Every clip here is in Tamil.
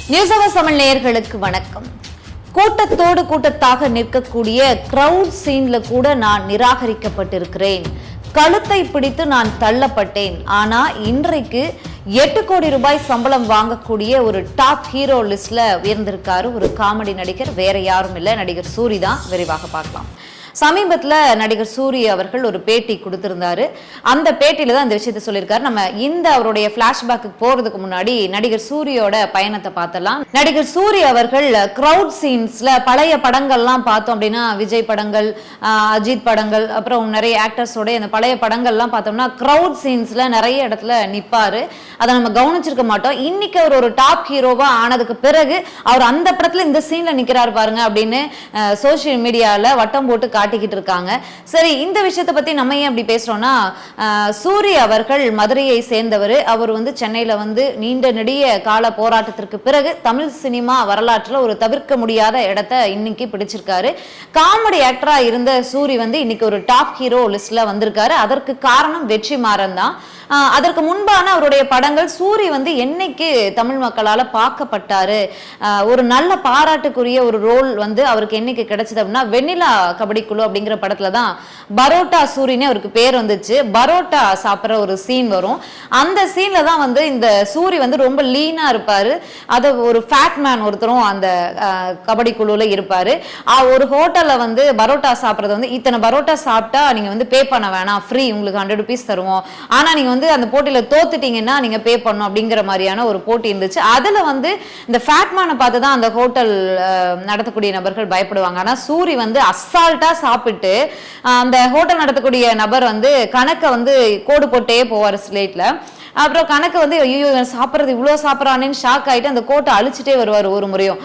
நியூஸ் அவர் தமிழ் நேயர்களுக்கு வணக்கம். கூட்டத்தோடு கூட்டத்தாக நிற்கக்கூடிய கிரவுட் சீன்ல கூட நான் நிராகரிக்கப்பட்டிருக்கிறேன். கழுத்தை பிடித்து நான் தள்ளப்பட்டேன். ஆனா இன்றைக்கு 8 கோடி ரூபாய் சம்பளம் வாங்கக்கூடிய ஒரு டாப் ஹீரோ லிஸ்ட்ல உயர்ந்திருக்காரு ஒரு காமெடி நடிகர். வேற யாரும் இல்லை, நடிகர் சூரி தான். விரைவாக பார்க்கலாம். சமீபத்தில் நடிகர் சூரி அவர்கள் ஒரு பேட்டி கொடுத்திருந்தாரு. அந்த பேட்டியில தான் இந்த விஷயத்த சொல்லியிருக்காரு. நம்ம இந்த அவருடைய பிளாஷ்பேக்கு போறதுக்கு முன்னாடி நடிகர் சூரியோட பயணத்தை பார்த்தலாம். நடிகர் சூரி அவர்கள் கிரவுட் சீன்ஸ்ல பழைய படங்கள்லாம் பார்த்தோம் அப்படின்னா, விஜய் படங்கள், அஜித் படங்கள், அப்புறம் நிறைய ஆக்டர்ஸோட இந்த பழைய படங்கள்லாம் பார்த்தோம்னா கிரவுட் சீன்ஸ்ல நிறைய இடத்துல நிற்பாரு. அதை நம்ம கவனிச்சிருக்க மாட்டோம். இன்னைக்கு அவர் ஒரு டாப் ஹீரோவா ஆனதுக்கு பிறகு அவர் அந்த படத்துல இந்த சீன்ல நிக்கிறாரு பாருங்க அப்படின்னு சோசியல் மீடியால வட்டம் போட்டு காட்டிக்கிட்டு இருக்காங்க. சரி, இந்த விஷயத்தை பத்தி நம்ம ஏன் அப்படி பேசுறோம்னா, சூரி அவர்கள் மதுரையை சேர்ந்தவர். அவர் சென்னையில நீண்ட நெடிய கால போராட்டத்திற்கு பிறகு தமிழ் சினிமா வரலாற்றுல ஒரு தவிர்க்க முடியாத இடத்தை இன்னைக்கு பிடிச்சிருக்காரு. காமெடி ஆக்டரா இருந்த சூரி இன்னைக்கு ஒரு டாப் ஹீரோ லிஸ்ட்ல வந்திருக்காரு. அதற்கு காரணம் வெற்றிமாறன் தான். அதற்கு முன்பான அவருடைய படங்கள் சூரி என்னைக்கு தமிழ் மக்களால பார்க்கப்பட்டாரு, ஒரு நல்ல பாராட்டுக்குரிய ஒரு ரோல் அவருக்கு என்னைக்கு கிடைச்சது அப்படின்னா, வெண்ணிலா கபடி குழு அப்படிங்கிற படத்துல தான் பரோட்டா சூரின்னு அவருக்கு பேர் வந்துச்சு. பரோட்டா சாப்பிட்ற ஒரு சீன் வரும். அந்த சீன்ல தான் இந்த சூரி ரொம்ப லீனா இருப்பாரு. அது ஒரு ஃபேட் மேன் ஒருத்தரும் அந்த கபடி குழுல இருப்பாரு. ஒரு ஹோட்டல்ல பரோட்டா சாப்பிட்றது இத்தனை பரோட்டா சாப்பிட்டா நீங்க பே பண்ண வேணாம், ஃப்ரீ, உங்களுக்கு 100 rupees தருவோம், ஆனா நீங்க அந்த போட்டியில தோத்துட்டீங்கன்னா நீங்க பே பண்ணணும் அப்படிங்கிற மாதிரியான ஒரு போட்டி இருந்துச்சு. அதுல இந்த ஃபேட்மேனை பார்த்து தான் அந்த ஹோட்டல் நடத்தக்கூடிய நபர்கள் பயப்படுவாங்க. ஆனா சூரி அசால்ட்டா சாப்பிட்டு அந்த ஹோட்டல் நடத்தக்கூடிய நபர் கணக்கை கோடு போட்டே போவார் ஸ்லேட்ல. அப்புறம் கணக்கு ஐயோ சாப்பிட்றது இவ்வளோ சாப்பிட்றானேன்னு ஷாக் ஆகிட்டு அந்த கோட்டை அழிச்சிட்டே வருவார் ஒரு முறையும்.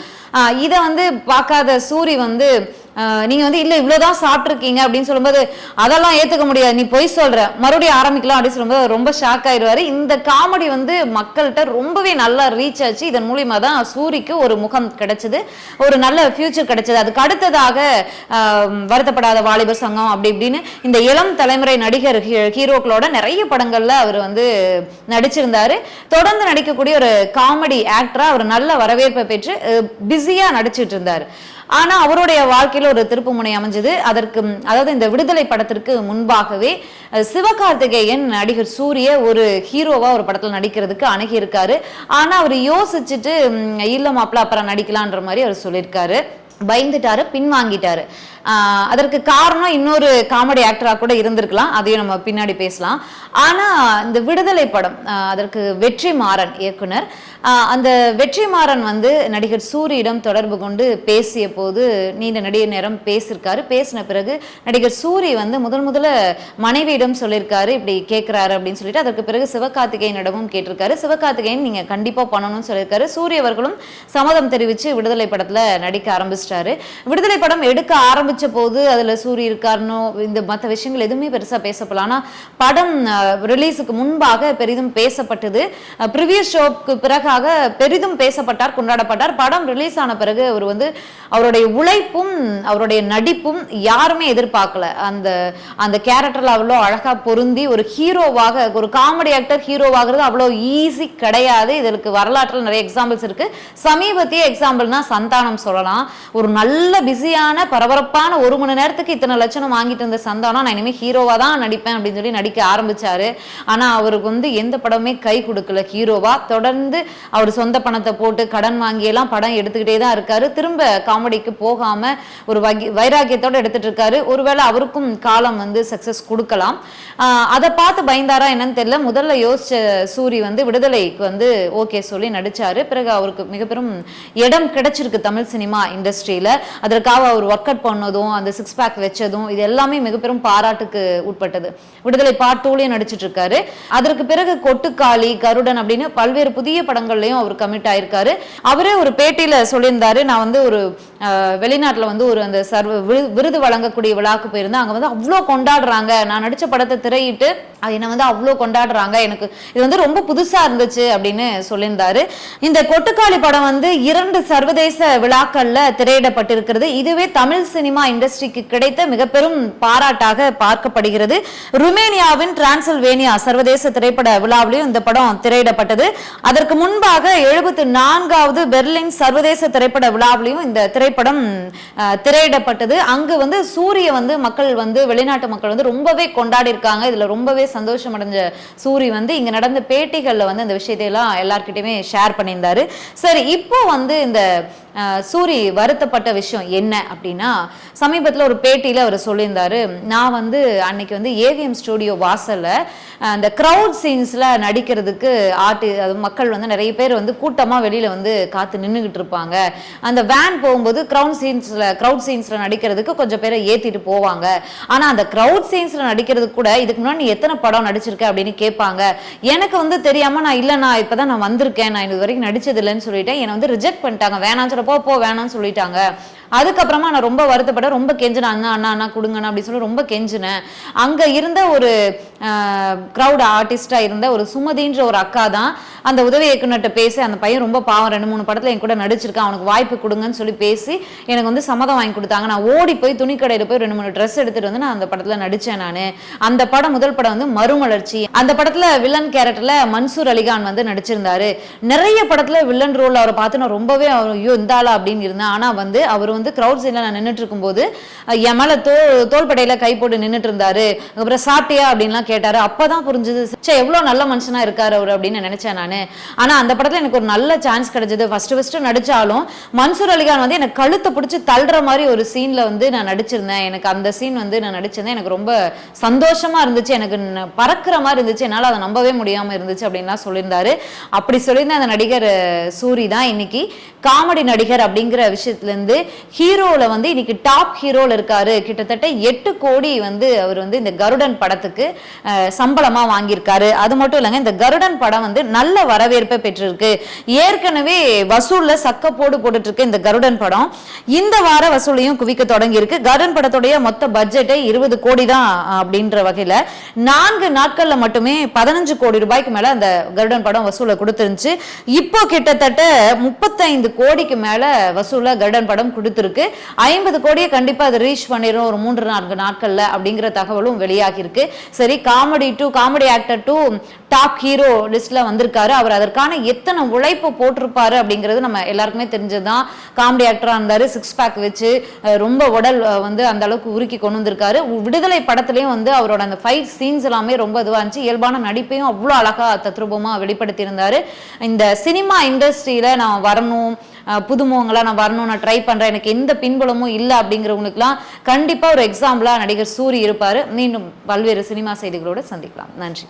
இதை பார்க்காத சூரி நீங்க இல்ல இவ்வளவுதான் சாப்பிட்டுருக்கீங்க அப்படின்னு சொல்லும்போது, அதெல்லாம் ஏத்துக்க முடியாது, நீ பொய் சொல்ற, மறுபடியும் ஆரம்பிக்கலாம் அப்படின்னு சொல்லும்போது ரொம்ப ஷாக் ஆயிடுவாரு. இந்த காமெடி மக்கள்கிட்ட ரொம்பவே நல்லா ரீச் ஆச்சு. இதன் மூலியமா தான் சூரிக்கு ஒரு முகம் கிடைச்சது, ஒரு நல்ல ஃபியூச்சர் கிடைச்சது. அதுக்கு அடுத்ததாக வருத்தப்படாத வாலிபர் சங்கம் அப்படி இப்படின்னு இந்த இளம் தலைமுறை நடிகர் ஹீரோக்களோட நிறைய படங்கள்ல அவர் நடிச்சிருந்தாரு. தொடர்ந்து நடிக்கக்கூடிய ஒரு காமெடி ஆக்டரா அவர் நல்ல வரவேற்பை பெற்று பிஸியா நடிச்சிட்டு இருந்தாரு. ஆனா அவருடைய வாழ்க்கையில ஒரு திருப்பு முனை அமைஞ்சது. அதாவது இந்த விடுதலை படத்திற்கு முன்பாகவே சிவகார்த்திகேயன் நடிகர் சூரிய ஒரு ஹீரோவா ஒரு படத்துல நடிக்கிறதுக்கு அணுகி இருக்காரு. ஆனா அவர் யோசிச்சுட்டு இல்ல மாப்பிள்ள அப்புறம் நடிக்கலான்ற மாதிரி அவர் சொல்லியிருக்காரு. பயந்துட்டாரு, பின்வாங்கிட்டாரு. அதற்கு காரணம் இன்னொரு காமெடி ஆக்டரா கூட இருந்திருக்கலாம், அதையும் நம்ம பின்னாடி பேசலாம். ஆனா இந்த விடுதலை படம், அதற்கு வெற்றிமாறன் இயக்குனர், அந்த வெற்றிமாறன் நடிகர் சூரியிடம் தொடர்பு கொண்டு பேசிய போது நீண்ட நெடிய நேரம் பேசியிருக்காரு. பேசின பிறகு நடிகர் சூரி முதல்ல மனைவியிடம் சொல்லியிருக்காரு, இப்படி கேட்கிறாரு அப்படின்னு சொல்லிட்டு. அதற்கு பிறகு சிவகார்த்திகேயனிடமும் கேட்டிருக்காரு. சிவகார்த்திகேயன் நீங்க கண்டிப்பா பண்ணணும்னு சொல்லியிருக்காரு. சூரி அவர்களும் சம்மதம் தெரிவிச்சு விடுதலை படத்துல நடிக்க ஆரம்பிச்சிட்டாரு. விடுதலை படம் எடுக்க ஆரம்பிச்ச போது அதுல சூரி இருக்காருன்னு இந்த மற்ற விஷயங்கள் எதுவுமே பெருசா பேசப்படலாம். ஆனா படம் ரிலீஸுக்கு முன்பாக பெரிதும் பேசப்பட்டது. ப்ரிவியஸ் ஷோக்கு பிறகாக பெரிதும் பேசப்பட்டார், கொண்டாடப்பட்டார். படம் ரிலீஸ் ஆன பிறகு அவர் அவருடைய உழைப்பும் அவருடைய நடிப்பும் யாருமே எதிர்பார்க்கல. அந்த கேரக்டர்ல அவ்வளோ அழகா பொருந்தி ஒரு ஹீரோவாக, ஒரு காமெடி ஆக்டர் ஹீரோவாகிறது அவ்வளோ ஈஸி கிடையாது. இதற்கு வரலாற்றில் நிறைய எக்ஸாம்பிள்ஸ் இருக்கு. சமீபத்திய எக்ஸாம்பிள்னா சந்தானம் சொல்லலாம். ஒரு நல்ல பிஸியான பரபரப்பான 1 மணி நேரத்துக்கு இத்தனை லட்சம் வாங்கிட்டு இருந்த சந்தானம் நான் இனிமேல் ஹீரோவா தான் நடிப்பேன் அப்படின்னு சொல்லி நடிக்க ஆரம்பிச்சாரு. ஆனா அவருக்கு எந்த படமே கை கொடுக்கல ஹீரோவா. தொடர்ந்து அவர் சொந்த பணத்தை போட்டு கடன் வாங்கியெல்லாம் படம் எடுத்துக்கிட்டே தான் இருக்காரு. திரும்ப காமெடிக்கு போகாம ஒரு வைராக்கியத்தோட எடுத்துட்டு இருக்காரு. ஒருவேளை அவருக்கும் காலம் சக்சஸ் கொடுக்கலாம். அதை பார்த்து பயந்தாரா என்னன்னு தெரியல. முதல்ல யோசிச்ச சூரி விடுதலைக்கு ஓகே சொல்லி நடிச்சாரு. பிறகு அவருக்கு மிக பெரும் இடம் கிடைச்சிருக்கு தமிழ் சினிமா இண்டஸ்ட்ரியில. அதற்காக அவர் ஒர்க் அவுட் பண்ணதும் அந்த 6 பேக் வச்சதும் இது எல்லாமே மிக பெரும் பாராட்டுக்கு உட்பட்டது. விடுதலை பார்ட் 2லயும் நடிச்சிட்டு இருக்காரு. அதற்கு பிறகு கொட்டுக்காளி, கருடன் அப்படின்னு பல்வேறு புதிய படங்கள்லயும் அவர் கமிட் ஆயிருக்காரு. அவரே ஒரு பேட்டியில சொல்லியிருந்தாரு, நான் ஒரு வெளிநாட்டுல ஒரு அந்த விருது வழங்கக்கூடிய விழாக்கு போயிருந்தேன். அங்க அவ்வளோ கொண்டாடுறாங்க, நான் நடிச்ச படத்தை திரையிட்டு என்னை வந்து அவ்வளோ கொண்டாடுறாங்க, எனக்கு இது வந்து ரொம்ப புதுசா இருந்துச்சு அப்படின்னு சொல்லியிருந்தாரு. இந்த கொட்டுக்காளி படம் வந்து 2 சர்வதேச விழாக்கள்ல திரையிடப்பட்டிருக்கிறது. இதுவே தமிழ் சினிமா இண்டஸ்ட்ரிக்கு கிடைத்த மிக பெரும் பாராட்டாக பார்க்கப்படுகிறது. ருமேனியாவின் டிரான்சில்வேனியா சர்வதேச திரைப்பட விழாவிலையும் இந்த படம் திரையிடப்பட்டது. அதற்கு முன்பாக 74வது பெர்லின் சர்வதேச திரைப்பட விழாவிலையும் இந்த திரைப்படம் திரையிடப்பட்டது. அங்கு வந்து சூரிய வந்து மக்கள் வந்து வெளிநாட்டு மக்கள் வந்து ரொம்பவே கொண்டாடி இருக்காங்க. இதுல ரொம்பவே சந்தோஷம் அடைஞ்ச சூரி வந்து இங்க நடந்த பேட்டிகள்ல வந்து அந்த விஷயத்தையெல்லாம் எல்லார்கிட்டயுமே ஷேர் பண்ணியிருந்தாரு. சரி, இப்போ வந்து இந்த சூரி வருத்தப்பட்ட விஷயம் என்ன அப்படின்னா, சமீபத்தில் ஒரு பேட்டியில் அவர் சொல்லியிருந்தாரு, நான் வந்து அன்னைக்கு வந்து ஏவிஎம் ஸ்டுடியோ வாசல்ல அந்த க்ரௌட் சீன்ஸ்ல நடிக்கிறதுக்கு மக்கள் வந்து நிறைய பேர் வந்து கூட்டமாக வெளியில வந்து காத்து நின்றுகிட்டு இருப்பாங்க. அந்த வேன் போகும்போது க்ரௌட் சீன்ஸ்ல நடிக்கிறதுக்கு கொஞ்சம் பேரை ஏத்திட்டு போவாங்க. ஆனா அந்த க்ரௌட் சீன்ஸ்ல நடிக்கிறதுக்கு கூட இதுக்கு முன்னாடி நீ எத்தனை படம் நடிச்சிருக்க அப்படின்னு கேட்பாங்க. எனக்கு வந்து தெரியாம நான் இப்பதான் நான் வந்திருக்கேன், நான் இது வரைக்கும் நடிச்சது இல்லைன்னு சொல்லிட்டேன். என்னை வந்து ரிஜெக்ட் பண்ணிட்டாங்க, வேணாம் போ வேணாம்னு சொல்லிட்டாங்க. அதுக்கப்புறமா நான் ரொம்ப வருத்தப்பட ரொம்ப கெஞ்சினேன், அண்ணா கொடுங்கண்ணா அப்படின்னு சொல்லி ரொம்ப கெஞ்சினேன். அங்க இருந்த ஒரு கிரௌட் ஆர்டிஸ்டா இருந்த ஒரு சுமதின்ற ஒரு அக்கா தான் அந்த உதவி இயக்குனர்கிட்ட பேசி, அந்த பையன் ரொம்ப பாவம், 2-3 படத்துல என் கூட நடிச்சிருக்கான், அவனுக்கு வாய்ப்பு கொடுங்கன்னு சொல்லி பேசி எனக்கு வந்து சம்மதம் வாங்கி கொடுத்தாங்க. நான் ஓடி போய் துணிக்கடையில போய் 2-3 ட்ரெஸ் எடுத்துட்டு வந்து நான் அந்த படத்துல நடிச்சேன். நான் அந்த படம் முதல் படம் வந்து மறுமலர்ச்சி. அந்த படத்துல வில்லன் கேரக்டர்ல மன்சூர் அலிகான் வந்து நடிச்சிருந்தாரு. நிறைய படத்துல வில்லன் ரோல் அவரை பார்த்து நான் ரொம்பவே ஐயோ இந்தாளா அப்படின்னு இருந்தேன். ஆனா வந்து அவர் வந்து கிரௌட் சீன்ல நான் நின்றுட்டு இருக்கும்போது என் மேல தோள்படையில கை போட்டு நின்றுட்டு இருந்தாரு. அப்புறம் சாப்பிட்டியா அப்படின்லாம் கேட்டாரு. அப்பதான் புரிஞ்சது, எவ்வளவு நல்ல மனுஷனா இருக்காரு அவர் அப்படின்னு நினைச்சேன் நானு. ஆனா அந்த படத்துல எனக்கு ஒரு நல்ல சான்ஸ் கிடைச்சது. ஃபர்ஸ்ட் நடிச்சாலும் மன்சூர் அலிகான் வந்து எனக்கு கழுத்தை பிடிச்சி தள்ளுற மாதிரி ஒரு சீன்ல வந்து நான் நடிச்சிருந்தேன். எனக்கு அந்த சீன் வந்து நான் நடிச்சிருந்தேன், எனக்கு ரொம்ப சந்தோஷமா இருந்துச்சு, எனக்கு பறக்கிற மாதிரி இருந்துச்சு, என்னால அதை நம்பவே முடியாம இருந்துச்சு அப்படின்லாம் சொல்லியிருந்தாரு. அப்படி சொல்லியிருந்த அந்த நடிகர் சூரி தான் இன்னைக்கு காமெடி நடிகர் அப்படிங்கிற விஷயத்துல இருந்து ஹீரோல வந்து இன்னைக்கு டாப் ஹீரோல இருக்காரு. கிட்டத்தட்ட 8 கோடி வந்து அவர் வந்து இந்த கருடன் படத்துக்கு சம்பளமா வாங்கியிருக்காரு. அது மட்டும் இல்லைங்க, இந்த கருடன் படம் வந்து நல்ல வரவேற்பை பெற்றிருக்கு. ஏற்கனவே வசூல்ல சக்கப்போடு போட்டுட்டு இருக்கு இந்த கருடன் படம். இந்த வார வசூலையும் குவிக்க தொடங்கி இருக்கு. கருடன் படத்துடைய மொத்த பட்ஜெட்டை 20 கோடி தான் அப்படின்ற வகையில 4 நாட்கள்ல மட்டுமே 15 கோடி ரூபாய்க்கு மேல அந்த கருடன் படம் வசூலை கொடுத்துருந்துச்சு. இப்போ கிட்டத்தட்ட 35 கோடிக்கு மேல வசூல கருடன் படம் கொடுத்திருக்கு. 50 கோடியை கண்டிப்பா அது ரீச் பண்ணிரும் ஒரு 3-4 நாட்கள்ல அப்படிங்கிற தகவலும் வெளியாகி இருக்கு. சரி, காமெடி ஆக்டர் 2 டாப் ஹீரோ லிஸ்ட்ல வந்திருக்காரு. அவர் அதற்கான எத்தனை உழைப்பு போட்டிருப்பாரு அப்படிங்கிறது நம்ம எல்லாருக்குமே தெரிஞ்சதுதான். காமெடி ஆக்டரா இருந்தாரு, 6 பேக் வச்சு ரொம்ப உடல் வந்து அந்த அளவுக்கு உருக்கி கொண்டு வந்திருக்காரு. விடுதலை படத்துலயும் வந்து அவரோட அந்த ஃபைட் சீன்ஸ் எல்லாமே ரொம்ப இதுவா இருந்துச்சு. இயல்பான நடிப்பையும் அவ்வளோ அழகா தத்ரூபமா வெளிப்படுத்தி இருந்தாரு. இந்த சினிமா இண்டஸ்ட்ரியில நான் வரணும், புதுமுகங்களா நான் வரணும், நான் ட்ரை பண்றேன், எனக்கு எந்த பின்புலமும் இல்லை அப்படிங்கிறவங்களுக்குலாம் கண்டிப்பா ஒரு எக்ஸாம்பிளா நடிகர் சூரி இருப்பாரு. மீண்டும் பல்வேறு சினிமா செய்திகளோடு சந்திக்கலாம். நன்றி.